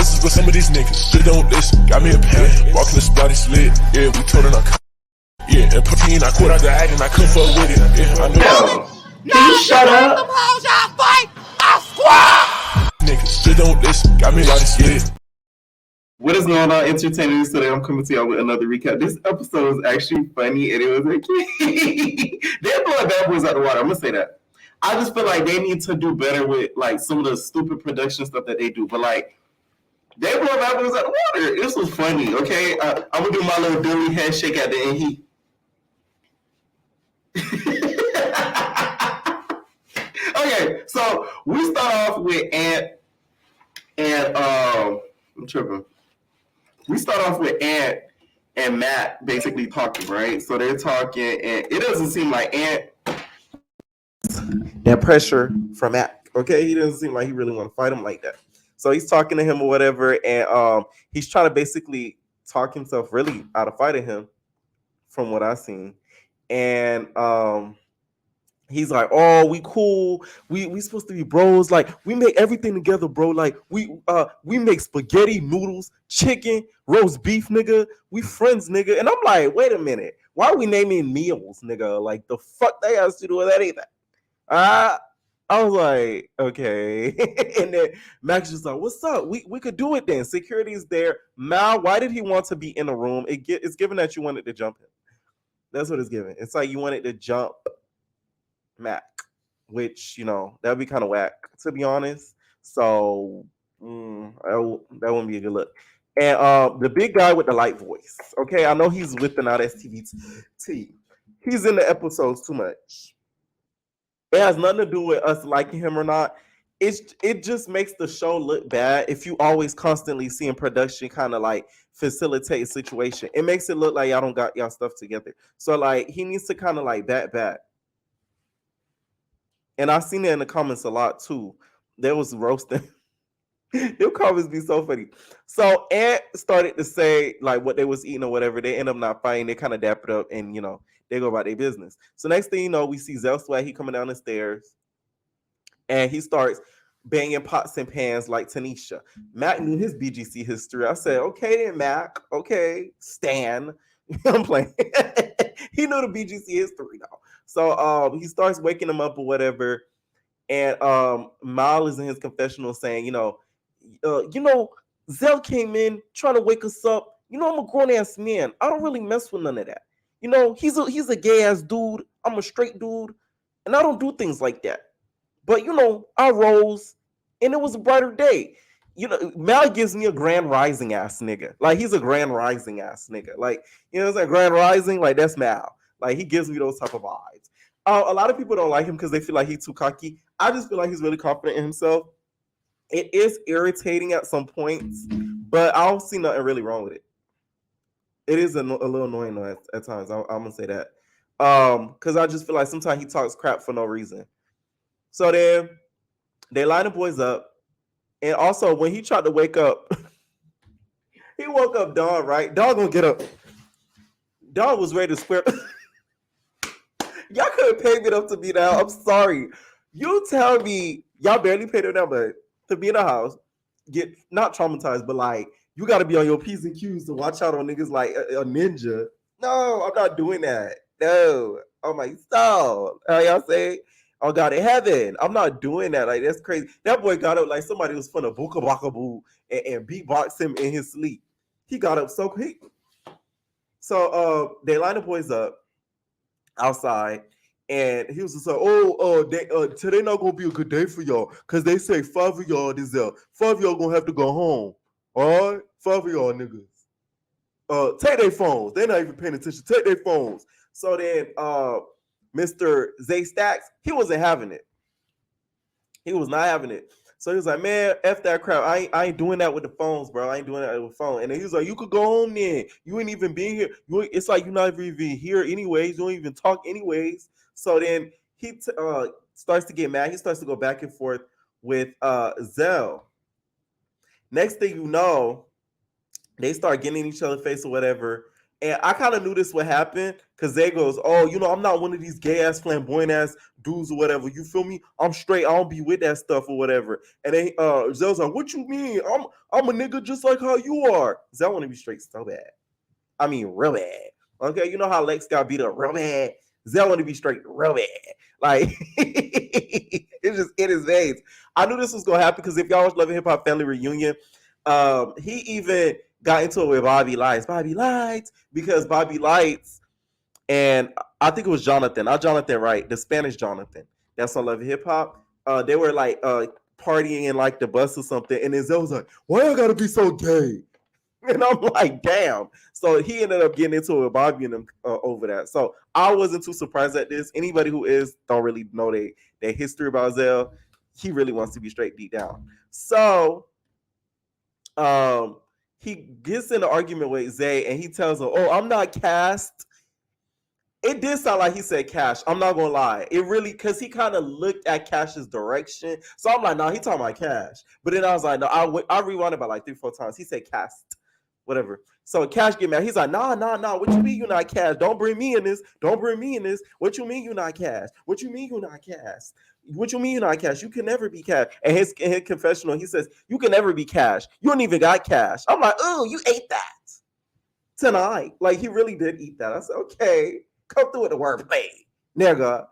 answers, but some of these niggas just don't listen. Got me a pen, walking the spot, it's lit. Yeah, we told her not. Yeah, and Putin, I quit out the act and I couldn't fuck with it. Yeah, I knew that. Can you shut up? Them hoes y'all fight, I squad! Niggas just don't listen. Got me like this lit. What is going on, entertainers? Today I'm coming to y'all with another recap. This episode was actually funny, and it was like they're blowing Bad Boys out the water. I'm gonna say that. I just feel like they need to do better with like some of the stupid production stuff that they do. But like they blow Bad Boys out the water. This was funny. Okay, I'm gonna do my little dirty handshake at the end. Okay, so we start off with Ant and I'm tripping. We start off with Ant and Matt basically talking, right? So they're talking, and it doesn't seem like Ant that pressure from Matt. Okay, he doesn't seem like he really want to fight him like that. So he's talking to him or whatever, and he's trying to basically talk himself really out of fighting him, from what I've seen. And he's like, "Oh, we cool. We supposed to be bros. Like we make everything together, bro. Like we make spaghetti, noodles, chicken, roast beef, nigga. We friends, nigga." And I'm like, "Wait a minute. Why are we naming meals, nigga? Like the fuck that has to do with that either?" I was like, "Okay." And then Max just like, "What's up? We could do it then. Security's there." Mal, why did he want to be in the room? It's given that you wanted to jump him. That's what it's given. It's like you wanted to jump Mac, which, you know, that'd be kind of whack, to be honest. So that wouldn't be a good look. And the big guy with the light voice. Okay, I know he's with the Not STVT. He's in the episodes too much. It has nothing to do with us liking him or not. It just makes the show look bad if you always constantly seeing production kind of like facilitate a situation. It makes it look like y'all don't got y'all stuff together. So like he needs to kind of like back. And I've seen it in the comments a lot too. There was roasting. Their comments be so funny. So Ant started to say like what they was eating or whatever. They end up not fighting. They kind of dap it up and, you know, they go about their business. So next thing you know, we see Zell Swag. He coming down the stairs and he starts banging pots and pans like Tanisha. Mac knew his BGC history. I said, "Okay then, Mac. Okay, Stan." I'm playing. He knew the BGC history though. So he starts waking him up or whatever. And Mal is in his confessional saying, you know, Zell came in trying to wake us up. You know, I'm a grown ass man. I don't really mess with none of that. You know, he's a gay ass dude. I'm a straight dude, and I don't do things like that. But you know, I rose, and it was a brighter day. You know, Mal gives me a grand rising ass nigga. Like he's a grand rising ass nigga. Like, you know what I'm saying? Grand rising, like that's Mal. Like he gives me those type of vibes. A lot of people don't like him because they feel like he's too cocky. I just feel like he's really confident in himself. It is irritating at some points, but I don't see nothing really wrong with it. It is a little annoying though at times. I'm gonna say that because I just feel like sometimes he talks crap for no reason. So then they line the boys up, and also when he tried to wake up, he woke up Dawn. Right, Dawn gonna get up. Dawn was ready to square. Y'all couldn't pay me enough to be there. I'm sorry. You tell me y'all barely paid enough to be in a house, get not traumatized, but like you got to be on your P's and Q's to watch out on niggas like a ninja. No, I'm not doing that. No. Oh my soul. How y'all say? Oh God in heaven. I'm not doing that. Like that's crazy. That boy got up like somebody was finna booka baka boo and beatbox him in his sleep. He got up so quick. So they line the boys up outside, and he was just like, today not gonna be a good day for y'all, because they say 5 of y'all is there. 5 of y'all gonna have to go home. All right? 5 of y'all niggas. Take their phones. They're not even paying attention. Take their phones. So then Mr. Zay Stacks, he wasn't having it. He was not having it. So he was like, "Man, F that crap. I ain't doing that with the phones, bro. I ain't doing that with the phone." And then he was like, "You could go home then. You ain't even being here. It's like you're not even here anyways. You don't even talk anyways." So then he starts to get mad. He starts to go back and forth with Zell. Next thing you know, they start getting in each other's face or whatever. And I kind of knew this would happen because Zay goes, "Oh, I'm not one of these gay ass, flamboyant ass dudes or whatever. You feel me? I'm straight. I don't be with that stuff or whatever." And then Zell's like, "What you mean? I'm a nigga just like how you are." Zell want to be straight so bad. I mean, real bad. Okay, you know how Lex got beat up real bad. Zell want to be straight real bad. Like it's just in his veins. I knew this was gonna happen because if y'all watch Love and Hip Hop Family Reunion, he even got into it with Bobby Lights. Bobby Lights, because Bobby Lights and I think it was Jonathan, not Jonathan Wright, the Spanish Jonathan. That's on Love and Hip Hop. They were like partying in like the bus or something, and then Zell was like, "Why I gotta be so gay?" And I'm like, damn. So he ended up getting into it with Bobby and them over that. So I wasn't too surprised at this. Anybody who is don't really know their history about Zell. He really wants to be straight deep down. So he gets in an argument with Zay and he tells her, "Oh, I'm not cast." It did sound like he said Cash. I'm not gonna lie. It really, because he kind of looked at Cash's direction. So I'm like, no, he talking about Cash. But then I was like, no, I rewound it about like 3-4 times. He said Cast, whatever. So Cash get mad. He's like, nah. What you mean you not Cash? Don't bring me in this. Don't bring me in this. What you mean you not Cash? What you mean you not Cash? What you mean you not Cash? You can never be Cash. And his confessional, he says, you can never be Cash. You don't even got Cash. I'm like, oh, you ate that tonight. Like he really did eat that. I said, okay. Come through with the wordplay, nigga.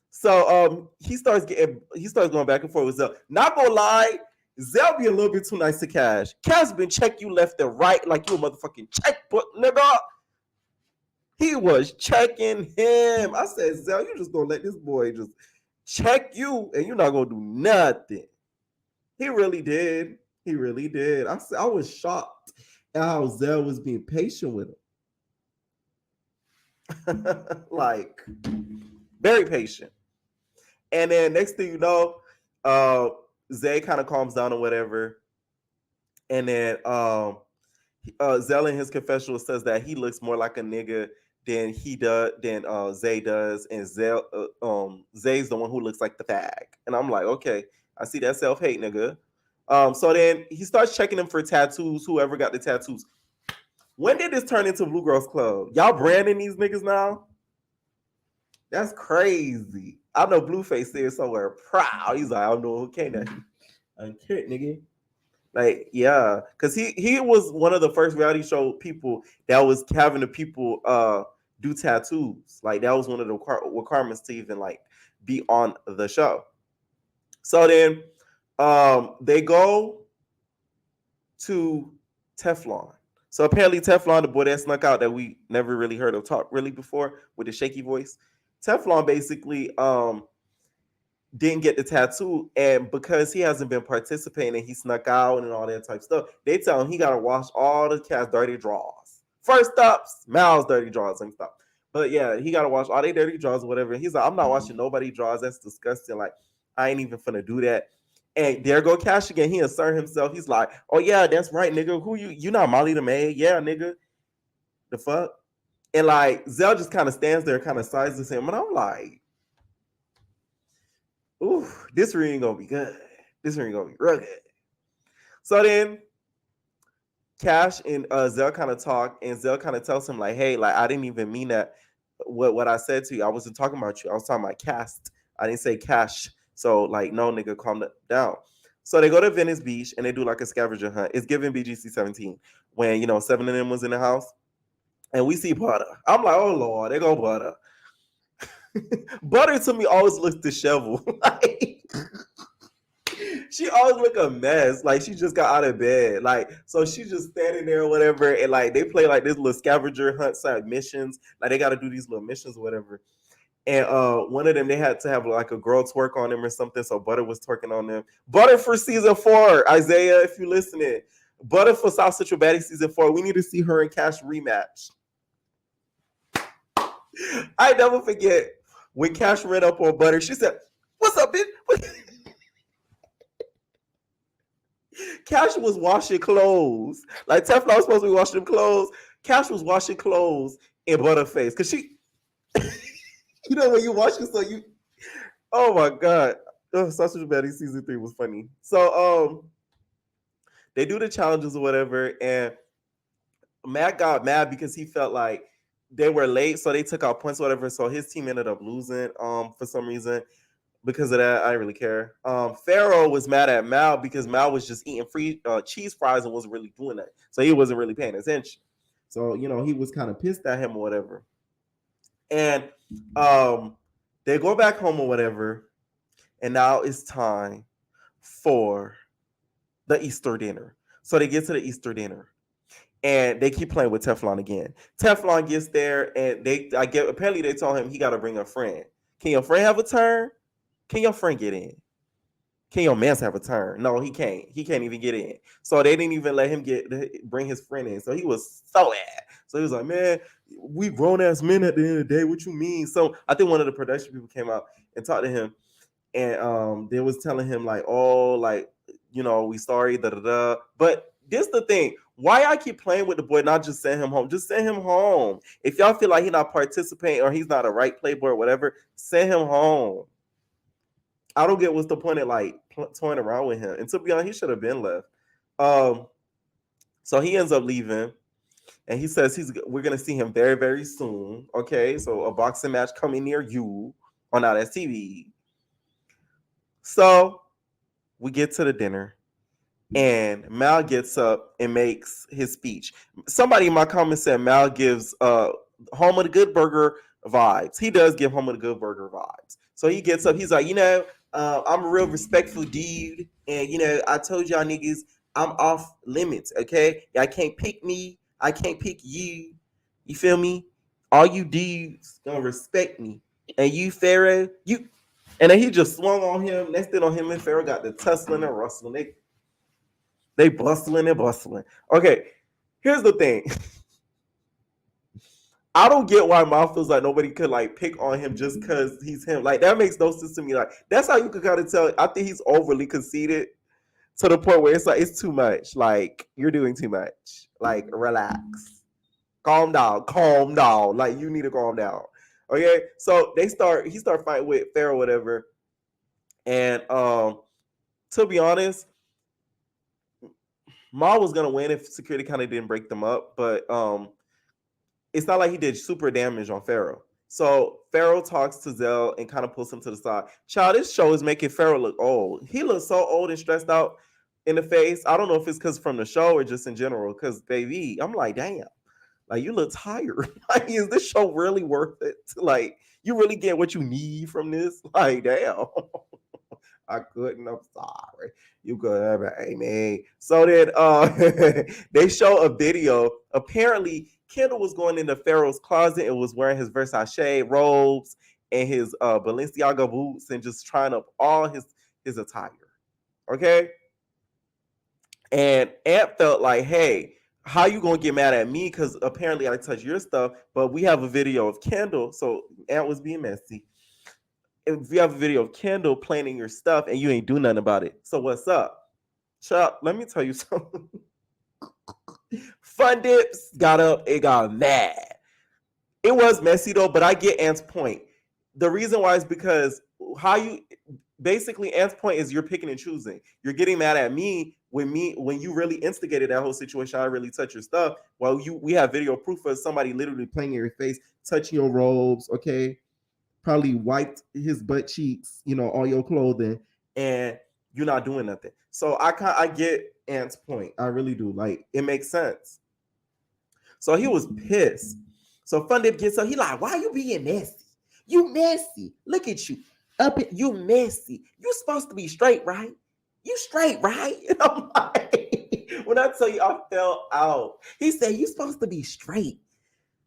So he starts going back and forth with Zell. Not gonna lie, Zell be a little bit too nice to Cash. Cash been check you left and right like you a motherfucking checkbook, nigga. He was checking him. I said, Zell, you just gonna let this boy just check you and you're not gonna do nothing. He really did. He really did. I was shocked at how Zell was being patient with him. Like very patient. And then next thing you know, Zay kind of calms down or whatever. And then Zell in his confessional says that he looks more like a nigga than Zay does, and Zay's the one who looks like the fag. And I'm like, okay, I see that self-hate, nigga. So then he starts checking them for tattoos, whoever got the tattoos. When did this turn into Blue Girls Club? Y'all branding these niggas now? That's crazy. I know Blueface said somewhere proud. He's like, I don't know who came that. I'm kidding, nigga. Like, yeah. Cause he was one of the first reality show people that was having the people do tattoos. Like that was one of the requirements to even like be on the show. So then they go to Teflon. So apparently Teflon, the boy that snuck out that we never really heard of talk really before with the shaky voice. Teflon basically didn't get the tattoo, and because he hasn't been participating, he snuck out and all that type of stuff. They tell him he gotta wash all the cat's dirty drawers. First up, Mal's dirty drawers and stuff. But yeah, he gotta wash all their dirty drawers or whatever. He's like, I'm not washing nobody drawers. That's disgusting. Like, I ain't even finna do that. And there go Cash again. He insert himself. He's like, oh yeah, that's right, nigga. Who you not Molly the maid? Yeah, nigga. The fuck? And like Zell just kind of stands there, kind of sizes him, and I'm like, ooh, this ring gonna be good. This ring gonna be real good. So then Cash and Zell kind of talk, and Zell kind of tells him like, hey, like I didn't even mean that. What I said to you, I wasn't talking about you. I was talking about Cast. I didn't say Cash. So like, no, nigga, calm down. So they go to Venice Beach and they do like a scavenger hunt. It's given BGC 17 when 7 of them was in the house. And we see Butter. I'm like, oh Lord, they go Butter. Butter to me always looks disheveled. Like, she always look a mess. Like she just got out of bed. Like, so she's just standing there or whatever. And like they play like this little scavenger hunt side missions. Like they gotta do these little missions or whatever. And one of them they had to have like a girl twerk on them or something. So Butter was twerking on them. Butter for season 4, Isaiah, if you listening. Butter for South Central Baddie season 4. We need to see her and Cash rematch. I never forget when Cash ran up on Butter. She said, "What's up, bitch?" Cash was washing clothes. Like Teflon was supposed to be washing them clothes. Cash was washing clothes in Butterface. Cause she, when you wash yourself, oh my God. Oh, Sausage Betty season 3 was funny. So they do the challenges or whatever, and Matt got mad because he felt like they were late, so they took out points or whatever. So his team ended up losing for some reason. Because of that, I didn't really care. Pharaoh was mad at Mal because Mal was just eating free cheese fries and wasn't really doing that. So he wasn't really paying attention. So, he was kind of pissed at him or whatever. And they go back home or whatever. And now it's time for the Easter dinner. So they get to the Easter dinner. And they keep playing with Teflon again. Teflon gets there and apparently they told him he gotta bring a friend. Can your friend have a turn? Can your friend get in? Can your man have a turn? No, he can't. He can't even get in. So they didn't even let him bring his friend in. So he was so mad. So he was like, man, we grown ass men at the end of the day. What you mean? So I think one of the production people came out and talked to him, and they was telling him like, oh, like, we sorry, da da da. But this the thing. Why I keep playing with the boy, not just send him home. Just send him home. If y'all feel like he's not participating or he's not a right playboy or whatever, send him home. I don't get what's the point of like toying around with him. And to be honest, he should have been left. So he ends up leaving, and he says we're gonna see him very, very soon. Okay, so a boxing match coming near you on our TV. So we get to the dinner, and Mal gets up and makes his speech. Somebody in my comments said Mal gives Home of the Good Burger vibes. He does give Home of the Good Burger vibes. So he gets up, he's like, I'm a real respectful dude, and I told y'all niggas I'm off limits, okay? Y'all can't pick me, I can't pick you. You feel me? All you dudes gonna respect me. And you, Pharaoh, and then he just swung on him. Next thing on him and Pharaoh got the tussling and rustling. They bustling and bustling. Okay, here's the thing. I don't get why Mal feels like nobody could like pick on him just because he's him. Like that makes no sense to me. Like that's how you could kind of tell. I think he's overly conceited to the point where it's like it's too much. Like you're doing too much. Like relax, calm down, calm down. Like you need to calm down. Okay, so he start fighting with Pharaoh, whatever. And to be honest, Mal was gonna win if security kind of didn't break them up, but it's not like he did super damage on Pharaoh. So Pharaoh talks to Zell and kind of pulls him to the side. Child, this show is making Pharaoh look old. He looks so old and stressed out in the face. I don't know if it's because from the show or just in general. Because baby, I'm like, damn, like you look tired. Like, is this show really worth it? Like, you really get what you need from this? Like, damn. I couldn't. I'm sorry. You could have Amy. So then they show a video. Apparently, Kendall was going into Pharaoh's closet and was wearing his Versace robes and his Balenciaga boots and just trying up all his attire. Okay? And Ant felt like, hey, how you gonna get mad at me? Because apparently I touched your stuff, but we have a video of Kendall. So Ant was being messy. If you have a video of Kendall planning your stuff and you ain't do nothing about it. So what's up? Chuck, let me tell you something. Fun Dips got up and got mad. It was messy though, but I get Ant's point. The reason why is because basically Ant's point is you're picking and choosing. You're getting mad at me when you really instigated that whole situation. I really touch your stuff. Well, we have video proof of somebody literally playing in your face, touching your robes, okay? Probably wiped his butt cheeks, all your clothing, and you're not doing nothing. So I get Ant's point. I really do. Like, it makes sense. So he was pissed. So Fun Dip gets up. He like, why you being messy? You messy. Look at you. You messy. You supposed to be straight, right? You straight, right? And I'm like, when I tell you I fell out. He said, you supposed to be straight.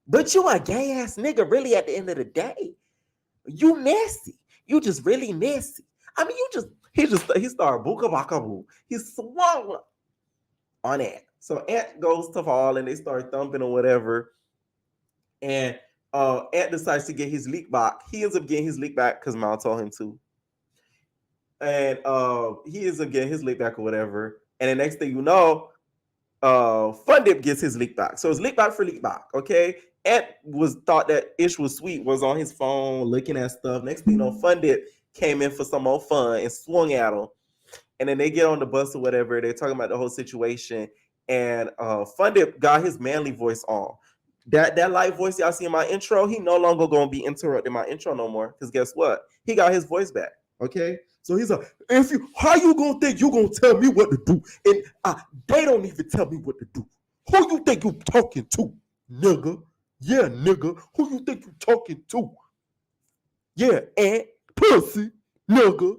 But you a gay ass nigga really at the end of the day. You messy. You just really messy. I mean, he started booka baka boo. He swung on Ant. So Ant goes to fall and they start thumping or whatever. And Ant decides to get his leak back. He ends up getting his leak back because Mal told him to. And he ends up getting his leak back or whatever. And the next thing you know, Fun Dip gets his leak back. So it's leak back for leak back, okay? Ant thought that Ish was sweet, was on his phone looking at stuff. Next thing you know, Fun Dip came in for some more fun and swung at him. And then they get on the bus or whatever. They're talking about the whole situation. and Funded got his manly voice on. That light voice y'all see in my intro, he no longer gonna be interrupting my intro no more. Because guess what? He got his voice back. Okay, so he's like, if you, how you gonna think you gonna tell me what to do? And they don't even tell me what to do. Who you think you talking to, nigga? Yeah, nigga. Who you think you talking to? Yeah, and pussy, nigga.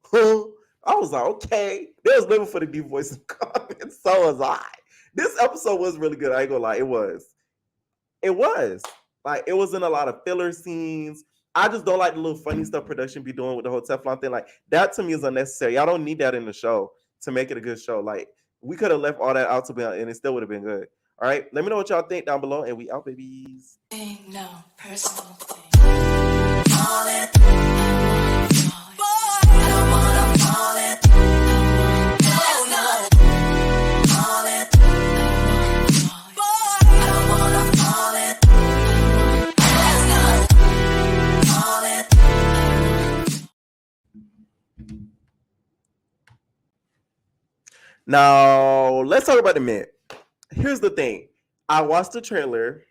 Huh? I was like, okay. They was living for the deep voice in the comments. So was I. This episode was really good. I ain't gonna lie. It was. It was. Like, it wasn't a lot of filler scenes. I just don't like the little funny stuff production be doing with the whole Teflon thing. Like, that to me is unnecessary. Y'all don't need that in the show to make it a good show. Like, we could have left all that out to be, and it still would have been good. All right. Let me know what y'all think down below, and we out, babies. No, personal thing. Now, let's talk about the men. Here's the thing. I watched the trailer.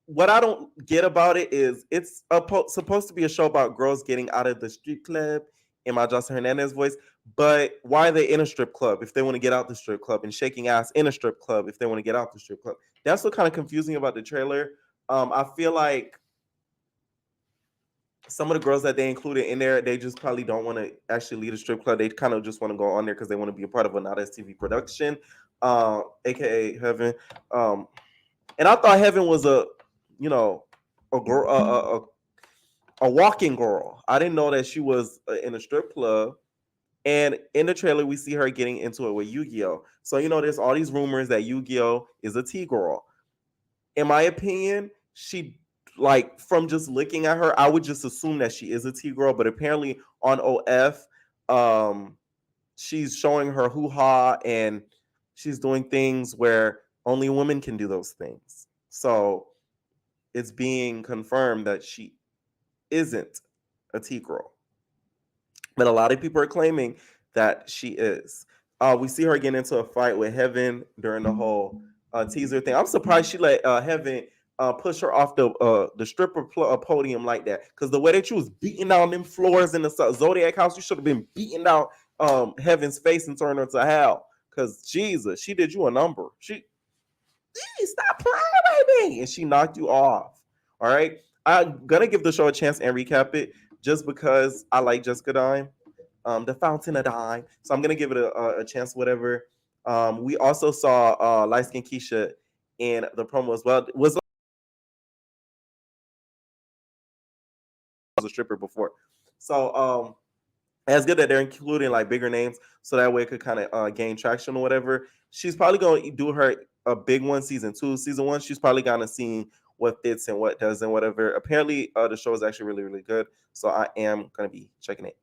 What I don't get about it is it's supposed to be a show about girls getting out of the strip club in my Justin Hernandez voice, but why are they in a strip club if they want to get out the strip club, and shaking ass in a strip club if they want to get out the strip club? That's what kind of confusing about the trailer. I feel like some of the girls that they included in there, they just probably don't want to actually lead a strip club. They kind of just want to go on there because they want to be a part of an TV production, aka Heaven. And I thought Heaven was a girl, a walking girl. I didn't know that she was in a strip club. And in the trailer, we see her getting into it with Yu-Gi-Oh. So there's all these rumors that Yu-Gi-Oh is a T girl. In my opinion, she, like, from just looking at her, I would just assume that she is a T girl. But apparently on OF, she's showing her hoo-ha, and she's doing things where only women can do those things. So it's being confirmed that she isn't a T girl. But a lot of people are claiming that she is. We see her getting into a fight with Heaven during the whole teaser thing. I'm surprised she let Heaven push her off the stripper podium like that. Because the way that you was beating down them floors in the Zodiac house, you should have been beating down Heaven's face and turning her to hell. Because Jesus, she did you a number. She stop playing with me, and she knocked you off. All right, I'm gonna give the show a chance and recap it just because I like Jessica Dime, the Fountain of Dime. So I'm gonna give it a chance, whatever. We also saw light skin Keisha in the promo as well. Was a stripper before, so it's good that they're including like bigger names, so that way it could kind of gain traction or whatever. She's probably going to do her a big one season 2. Season 1, she's probably gonna see what fits and what doesn't, whatever. Apparently, the show is actually really, really good, so I am gonna be checking it